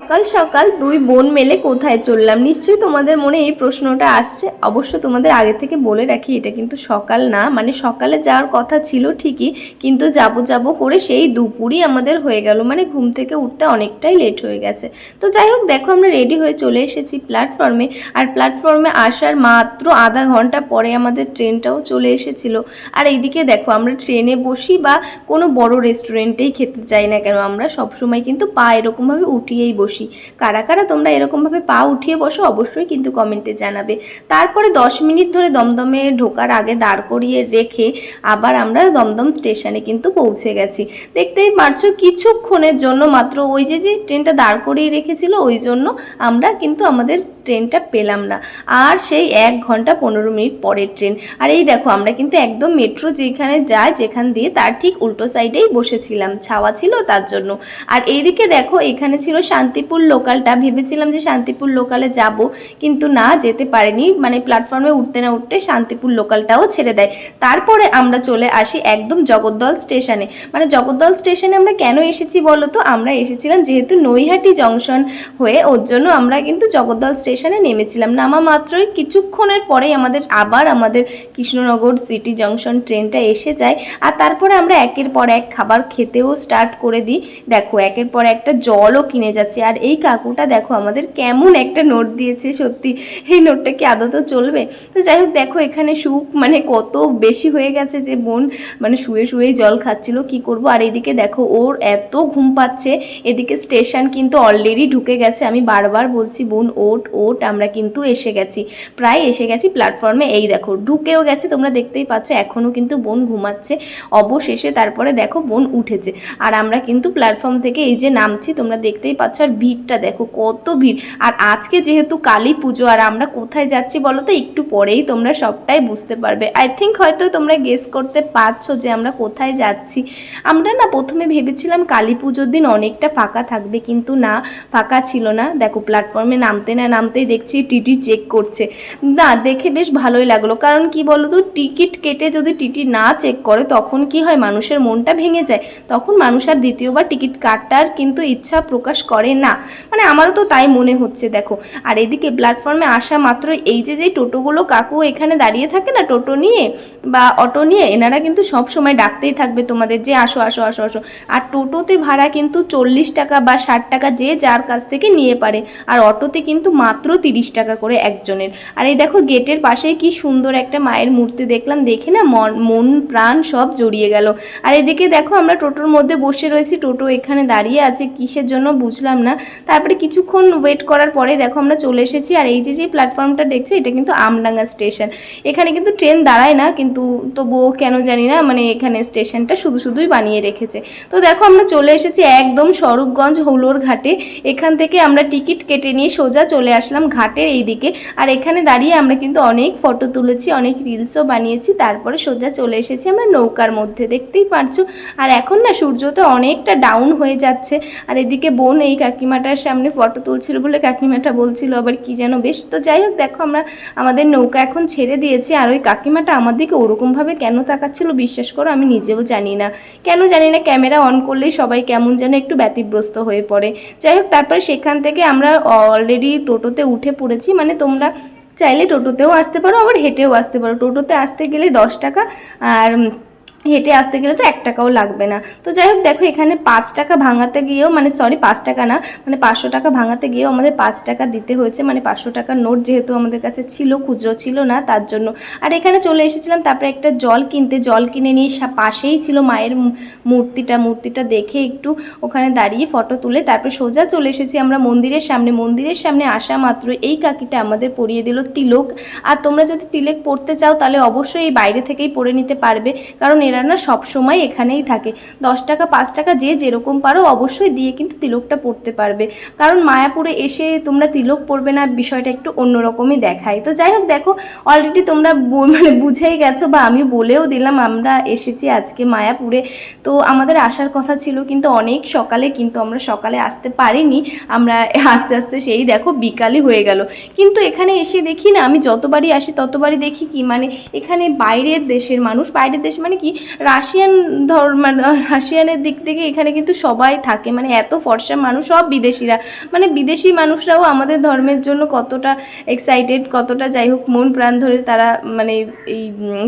সকাল সকাল দুই বোন মিলে কোথায় চললাম? নিশ্চয়ই তোমাদের মনে এই প্রশ্নটা আসছে। অবশ্য তোমাদের আগে থেকে বলে রাখি, এটা কিন্তু সকাল না, মানে সকালে যাওয়ার কথা ছিল ঠিকই, কিন্তু যাবো যাবো করে সেই দুপুরই আমাদের হয়ে গেল, মানে ঘুম থেকে উঠতে অনেকটাই লেট হয়ে গেছে। তো যাই হোক, দেখো আমরা রেডি হয়ে চলে এসেছি প্ল্যাটফর্মে। আর প্ল্যাটফর্মে আসার মাত্র আধা ঘন্টা পরে আমাদের ট্রেনটাও চলে এসেছিল। আর এইদিকে দেখো, আমরা ট্রেনে বসি বা কোনো বড় রেস্টুরেন্টেই খেতে চাই না কেন, আমরা সবসময় কিন্তু পা এরকমভাবে উঠিয়েই বসি। কারা কারা তোমরা এরকমভাবে পা উঠিয়ে বসো অবশ্যই কিন্তু কমেন্টে জানাবে। তারপরে 10 মিনিট ধরে দমদমে ঢোকার আগে দাঁড় করিয়ে রেখে আবার আমরা দমদম স্টেশনে কিন্তু পৌঁছে গেছি। দেখতেই পারছো, কিছুক্ষণের জন্য মাত্র ওই যে যে ট্রেনটা দাঁড় করিয়ে রেখেছিল ওই জন্য আমরা কিন্তু আমাদের ট্রেনটা পেলাম না। আর সেই 1 ঘন্টা 15 মিনিট পরের ট্রেন। আর এই দেখো, আমরা কিন্তু একদম মেট্রো যেখানে যায়, যেখান দিয়ে তার ঠিক উল্টো সাইডেই বসেছিলাম, ছাওয়া ছিল তার জন্য। আর এইদিকে দেখো, এখানে ছিল শান্তিপুর লোকালটা। ভেবেছিলাম যে শান্তিপুর লোকালে যাব, কিন্তু না, যেতে পারিনি, মানে প্ল্যাটফর্মে উঠতে না উঠতে শান্তিপুর লোকালটাও ছেড়ে দেয়। তারপরে আমরা চলে আসি একদম জগদ্দল স্টেশনে। মানে জগদ্দল স্টেশনে আমরা কেন এসেছি বলো তো? আমরা এসেছিলাম যেহেতু নৈহাটি জংশন হয়ে, ওর জন্য আমরা কিন্তু জগদ্দল স্টেশনে নেমেছিলাম। নামা মাত্রই কিছুক্ষণের পরেই আমাদের কৃষ্ণনগর সিটি জংশন ট্রেনটা এসে যায়। আর তারপরে আমরা একের পর এক খাবার খেতেও স্টার্ট করে দিই। দেখো, একের পর একটা জলও কিনে যাচ্ছে। আর এই কাকুটা দেখো আমাদের কেমন একটা নোট দিয়েছে, সত্যি এই নোটটা কি আদতেও চলবে? তো যাই হোক, দেখো এখানে সুখ মানে কত বেশি হয়ে গেছে যে বোন মানে শুয়ে শুয়েই জল খাচ্ছিল, কি করব। আর এদিকে দেখো, ওর এত ঘুম পাচ্ছে। এদিকে স্টেশন কিন্তু অলরেডি ঢুকে গেছে। আমি বারবার বলছি, বোন ওট ওট, আমরা কিন্তু এসে গেছি, প্রায় এসে গেছি প্ল্যাটফর্মে। এই দেখো ঢুকেও গেছে, তোমরা দেখতেই পাচ্ছ। এখনও কিন্তু বোন ঘুমাচ্ছে। অবশেষে তারপরে দেখো বোন উঠেছে। আর আমরা কিন্তু প্ল্যাটফর্ম থেকে এই যে নামছি, তোমরা দেখতেই পাচ্ছ। আর ভিড়টা দেখো, কত ভিড়। আর আজকে যেহেতু কালী পুজো, আর আমরা কোথায় যাচ্ছি বলো তো? একটু পরেই তোমরা সবটাই বুঝতে পারবে। আই থিঙ্ক হয়তো তোমরা গেস করতে পারছো যে আমরা কোথায় যাচ্ছি। আমরা না প্রথমে ভেবেছিলাম কালী পুজোর দিন অনেকটা ফাঁকা থাকবে, কিন্তু না, ফাঁকা ছিল না। দেখো প্ল্যাটফর্মে নামতে না নামতেই দেখছি টিটি চেক করছে। না, দেখে বেশ ভালোই লাগলো। কারণ কি বলো তো, টিকিট কেটে যদি টিটি না চেক করে তখন কি হয়, মানুষের মনটা ভেঙে যায়। তখন মানুষ আর দ্বিতীয়বার টিকিট কাটার কিন্তু ইচ্ছা প্রকাশ করে না, মানে আমারও তো তাই মনে হচ্ছে। দেখো, আর এদিকে প্ল্যাটফর্মে আসা মাত্র এই যে যে টোটোগুলো কাকু এখানে দাঁড়িয়ে থাকে না টোটো নিয়ে বা অটো নিয়ে, এনারা কিন্তু সব সময় ডাকতেই থাকবে তোমাদের যে আসো আসো আসো আসো। আর টোটোতে ভাড়া কিন্তু 40 টাকা বা 60 টাকা, যে যার কাছ থেকে নিয়ে পারে। আর অটোতে কিন্তু মাত্র 30 টাকা করে একজনের। আর এই দেখো, গেটের পাশেই কি সুন্দর একটা মায়ের মূর্তি দেখলাম, দেখে না মন প্রাণ সব জড়িয়ে গেল। আর এদিকে দেখো, আমরা টোটোর মধ্যে বসে রয়েছি, টোটো এখানে দাঁড়িয়ে আছে, কিসের জন্য বুঝলাম না। তারপরে কিছুক্ষণ ওয়েট করার পরে দেখো আমরা চলে এসেছি। আর এই যে যে প্ল্যাটফর্মটা দেখছো, এটা কিন্তু আমডাঙ্গা স্টেশন। এখানে কিন্তু ট্রেন দাঁড়ায় না, কিন্তু তবুও কেন জানি না, মানে এখানে স্টেশনটা শুধুই বানিয়ে রেখেছে। তো দেখো, আমরা চলে এসেছি একদম স্বরূপগঞ্জ হৌলোর ঘাটে। এখান থেকে আমরা টিকিট কেটে নিয়ে সোজা চলে আসলাম ঘাটের এই দিকে। আর এখানে দাঁড়িয়ে আমরা কিন্তু অনেক ফটো তুলেছি, অনেক রিলসও বানিয়েছি। তারপরে সোজা চলে এসেছি আমরা নৌকার মধ্যে, দেখতেই পারছো। আর এখন না সূর্য তো অনেকটা ডাউন হয়ে যাচ্ছে। আর এদিকে বোন এই কাকিমাটার সামনে ফটো তুলছিল বলে কাকিমাটা বলছিল আবার কি যেন বেশ। তো যাই হোক, দেখো আমরা আমাদের নৌকা এখন ছেড়ে দিয়েছি। আর ওই কাকিমাটা আমার দিকে ওরকমভাবে কেন তাকাচ্ছিল বিশ্বাস করো, আমি নিজেও জানি না, কেন জানি না। ক্যামেরা অন করলেই সবাই কেমন যেন একটু ব্যতিব্যস্ত হয়ে পড়ে। যাই হোক, তারপরে সেখান থেকে আমরা অলরেডি টোটোতে উঠে পড়েছি। মানে তোমরা চাইলে টোটোতেও আসতে পারো, আবার হেঁটেও আসতে পারো। টোটোতে আসতে গেলে 10 টাকা, আর হেঁটে আসতে গেলে তো 1 টাকাও লাগবে না। তো যাই হোক, দেখো এখানে 5 টাকা ভাঙাতে গিয়েও, মানে সরি 5 টাকা না, মানে 500 টাকা ভাঙাতে গিয়েও আমাদের 5 টাকা দিতে হয়েছে। মানে 500 টাকার নোট যেহেতু আমাদের কাছে ছিল, খুচরো ছিল না, তার জন্য। আর এখানে চলে এসেছিলাম তারপরে একটা জল কিনে নিয়ে পাশেই ছিল মায়ের মূর্তিটা দেখে একটু ওখানে দাঁড়িয়ে ফটো তুলে তারপরে সোজা চলে এসেছি আমরা মন্দিরের সামনে আসা মাত্র এই কাকিটা আমাদের পরিয়ে দিল তিলক। আর তোমরা যদি তিলক পড়তে চাও তাহলে অবশ্যই এই বাইরে থেকেই পরে নিতে পারবে, কারণ এরা না সবসময় এখানেই থাকে। 10 টাকা 5 টাকা যে যেরকম পারো অবশ্যই দিয়ে কিন্তু তিলকটা পড়তে পারবে, কারণ মায়াপুরে এসে তোমরা তিলক পড়বে না, বিষয়টা একটু অন্যরকমই দেখায়। তো যাই হোক, দেখো অলরেডি তোমরা মানে বুঝেই গেছো বা আমি বলেও দিলাম, আমরা এসেছি আজকে মায়াপুরে। তো আমাদের আসার কথা ছিল কিন্তু অনেক সকালে, কিন্তু আমরা সকালে আসতে পারিনি। আমরা আস্তে আস্তে সেই দেখো বিকালই হয়ে গেল। কিন্তু এখানে এসে দেখি না, আমি যতবারই আসি ততবারই দেখি কি, মানে এখানে বাইরের দেশের মানুষ, বাইরের দেশ মানে কি, রাশিয়ানের দিক থেকে এখানে কিন্তু সবাই থাকে, মানে এত ফর্সা মানুষ, সব বিদেশিরা, মানে বিদেশি মানুষরাও আমাদের ধর্মের জন্য কতটা এক্সাইটেড, কতটা যাই হোক মন প্রাণ ধরে তারা মানে এই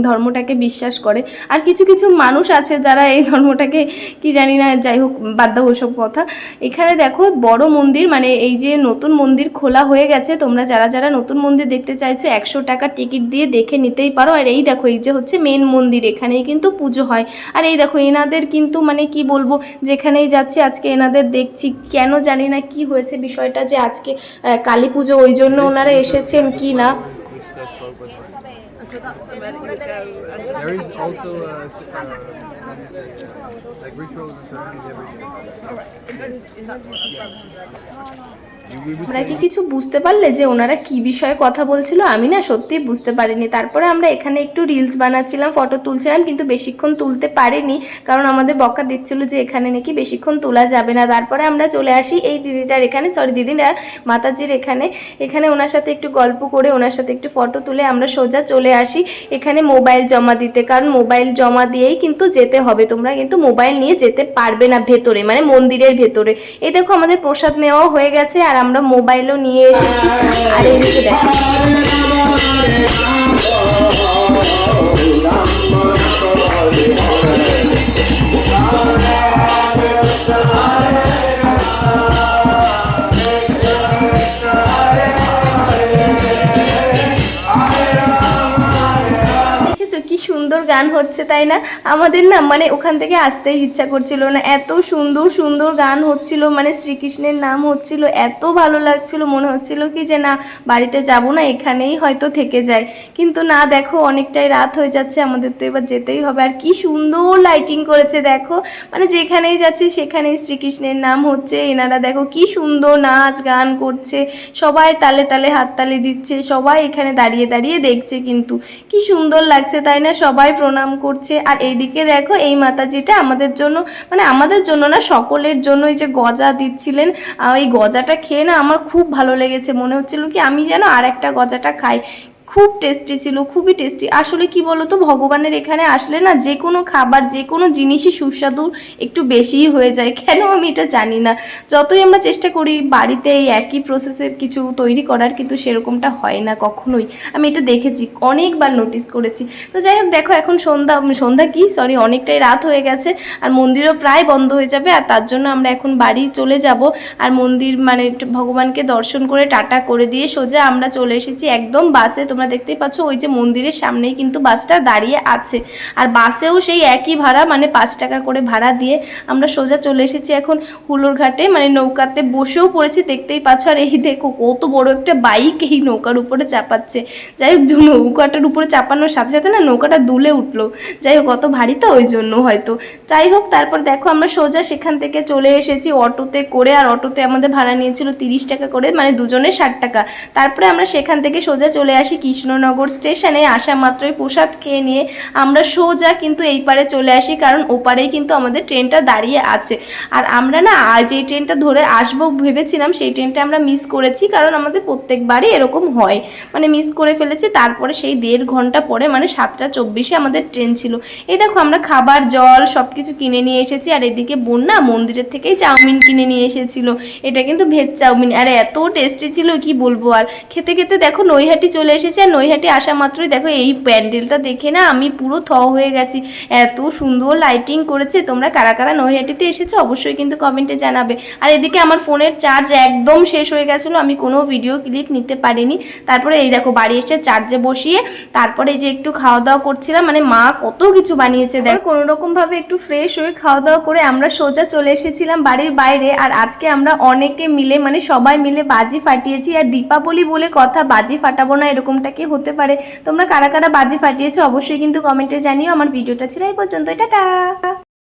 ধর্মটাকে বিশ্বাস করে। আর কিছু কিছু মানুষ আছে যারা এই ধর্মটাকে কি জানি না, যাই হোক বাদ দাও ওসব কথা। এখানে দেখো বড় মন্দির, মানে এই যে নতুন মন্দির খোলা হয়ে গেছে, তোমরা যারা যারা নতুন মন্দির দেখতে চাইছো 100 টাকা টিকিট দিয়ে দেখে নিতেই পারো। আর এই দেখো এই যে হচ্ছে মেন মন্দির, এখানেই কিন্তু পুজো হয়। আর এই দেখো এনাদের কিন্তু মানে কি বলবো, যেখানেই যাচ্ছি আজকে এনাদের দেখছি, কেন জানি না কি হয়েছে বিষয়টা, যে আজকে কালী পুজো ওই জন্য ওনারা এসেছেন কি না। There is also like rituals and ceremonies every day. আমরা কি কিছু বুঝতে পারলে যে ওনারা কি বিষয়ে কথা বলছিল? আমি না সত্যি বুঝতে পারিনি। তারপরে আমরা এখানে একটু রিলস বানাচ্ছিলাম, ফটো তুলছিলাম, কিন্তু বেশিক্ষণ তুলতে পারিনি, কারণ আমাদের বকা দিচ্ছিল যে এখানে নাকি বেশিক্ষণ তোলা যাবে না। তারপরে আমরা চলে আসি এই দিদিটার এখানে, দিদিরা মাতাজির এখানে। এখানে ওনার সাথে একটু গল্প করে, ওনার সাথে একটু ফটো তুলে আমরা সোজা চলে আসি এখানে মোবাইল জমা দিতে, কারণ মোবাইল জমা দিয়েই কিন্তু যেতে হবে। তোমরা কিন্তু মোবাইল নিয়ে যেতে পারবে না ভেতরে, মানে মন্দিরের ভেতরে। এই দেখো আমাদের প্রসাদ নেওয়াও হয়ে গেছে, আর আমরা মোবাইলও নিয়ে এসেছি। আর এইদিকে দেখো কি সুন্দর গান হচ্ছে, তাই না? আমাদের না মানে ওখান থেকে আসতেই ইচ্ছা করছিল না, এত সুন্দর সুন্দর গান হচ্ছিল, মানে শ্রীকৃষ্ণের নাম হচ্ছিল, এত ভালো লাগছিল, মনে হচ্ছিল কি যে না বাড়িতে যাব না, এখানেই হয়তো থেকে যায়। কিন্তু না, দেখো অনেকটাই রাত হয়ে যাচ্ছে, আমাদের তো এবার যেতেই হবে। আর কি সুন্দর লাইটিং করেছে দেখো, মানে যেখানেই যাচ্ছে সেখানেই শ্রীকৃষ্ণের নাম হচ্ছে। এনারা দেখো কি সুন্দর নাচ গান করছে, সবাই তালে তালে হাততালি দিচ্ছে, সবাই এখানে দাঁড়িয়ে দাঁড়িয়ে দেখছে, কিন্তু কি সুন্দর লাগছে তাই না? সবাই প্রণাম করছে। আর এইদিকে দেখো এই মাতাজিটা আমাদের জন্য, মানে আমাদের জন্য না সকলের জন্য এই যে গজা দিচ্ছিলেন। এই গজাটা খেয়ে না আমার খুব ভালো লেগেছে, মনে হচ্ছিল কি আমি যেন আর একটা গজাটা খাই। খুব টেস্টি ছিল, খুবই টেস্টি। আসলে কি বলো তো, ভগবানের এখানে আসলে না যে কোনো খাবার যে কোনো জিনিসই সুস্বাদু একটু বেশিই হয়ে যায়, কেন আমি এটা জানি না। যতই আমরা চেষ্টা করি বাড়িতে এই একই প্রসেসে কিছু তৈরি করার, কিন্তু সেরকমটা হয় না কখনোই। আমি এটা দেখেছি, অনেকবার নোটিস করেছি। তো যাই হোক দেখো এখন অনেকটাই রাত হয়ে গেছে, আর মন্দিরও প্রায় বন্ধ হয়ে যাবে। আর তার জন্য আমরা এখন বাড়ি চলে যাব। আর মন্দির মানে ভগবানকে দর্শন করে টাটা করে দিয়ে সোজা আমরা চলে এসেছি একদম বাসে। তোমরা দেখতেই পাচ্ছ ওই যে মন্দিরের সামনেই কিন্তু বাসটা দাঁড়িয়ে আছে। আর বাসেও সেই একই ভাড়া, মানে 5 টাকা করে ভাড়া দিয়ে আমরা সোজা চলে এসেছি এখন হুলোর ঘাটে, মানে নৌকাতে বসেও পড়েছি, দেখতেই পাচ্ছ। আর এই দেখো কত বড় একটা বাইক এই নৌকার উপরে চাপাচ্ছে। যাই হোক নৌকাটার উপরে চাপানোর সাথে সাথে না নৌকাটা দুলে উঠলো। যাই হোক কত ভারী তো, ওই জন্য হয়তো। যাই হোক তারপর দেখো আমরা সোজা সেখান থেকে চলে এসেছি অটোতে করে। আর অটোতে আমাদের ভাড়া নিয়েছিল 30 টাকা করে, মানে দুজনে 60 টাকা। তারপরে আমরা সেখান থেকে সোজা চলে আসি কৃষ্ণনগর স্টেশনে। আসা মাত্রই প্রসাদ খেয়ে নিয়ে আমরা সোজা কিন্তু এই পারে চলে আসি, কারণ ওপারেই কিন্তু আমাদের ট্রেনটা দাঁড়িয়ে আছে। আর আমরা না যে ট্রেনটা ধরে আসবো ভেবেছিলাম সেই ট্রেনটা আমরা মিস করেছি, কারণ আমাদের প্রত্যেকবারই এরকম হয়, মানে মিস করে ফেলেছি। তারপরে সেই 1.5 ঘন্টা পরে মানে 7টা 24-এ আমাদের ট্রেন ছিল। এই দেখো আমরা খাবার জল সব কিছু কিনে নিয়ে এসেছি। আর এদিকে বোন না মন্দিরের থেকেই চাউমিন কিনে নিয়ে এসেছিল, এটা কিন্তু ভেজ চাউমিন, আর এত টেস্টি ছিল কি বলবো। আর খেতে খেতে দেখো নৈহাটি চলে এসেছি। আর নৈহাটি আসা মাত্রই দেখো এই প্যান্ডেলটা দেখে না আমি পুরো হয়ে গেছি, এত সুন্দর লাইটিং করেছে। তোমরা কারা কারা নৈহাটিতে এসেছো অবশ্যই কিন্তু কমেন্টে জানাবে। আর এদিকে আমার ফোনের চার্জ একদম শেষ হয়ে গেছিলো, আমি কোনো ভিডিও ক্লিপ নিতে পারিনি। তারপরে এই দেখো বাড়ি এসে চার্জে বসিয়ে তারপরে এই যে একটু খাওয়া দাওয়া করছিলাম, মানে মা কত কিছু বানিয়েছে দেখো। কোনো রকম ভাবে একটু ফ্রেশ হয়ে খাওয়া দাওয়া করে আমরা সোজা চলে এসেছিলাম বাড়ির বাইরে। আর আজকে আমরা অনেকে মিলে মানে সবাই মিলে বাজি ফাটিয়েছি। আর দীপাবলি বলে কথা, বাজি ফাটাবো না এরকমটা কি হতে পারে? তোমরা কারা কারা বাজি ফাটিয়েছো অবশ্যই কিন্তু কমেন্টে জানিও। আমার ভিডিওটা ছিল এই পর্যন্ত, টাটা।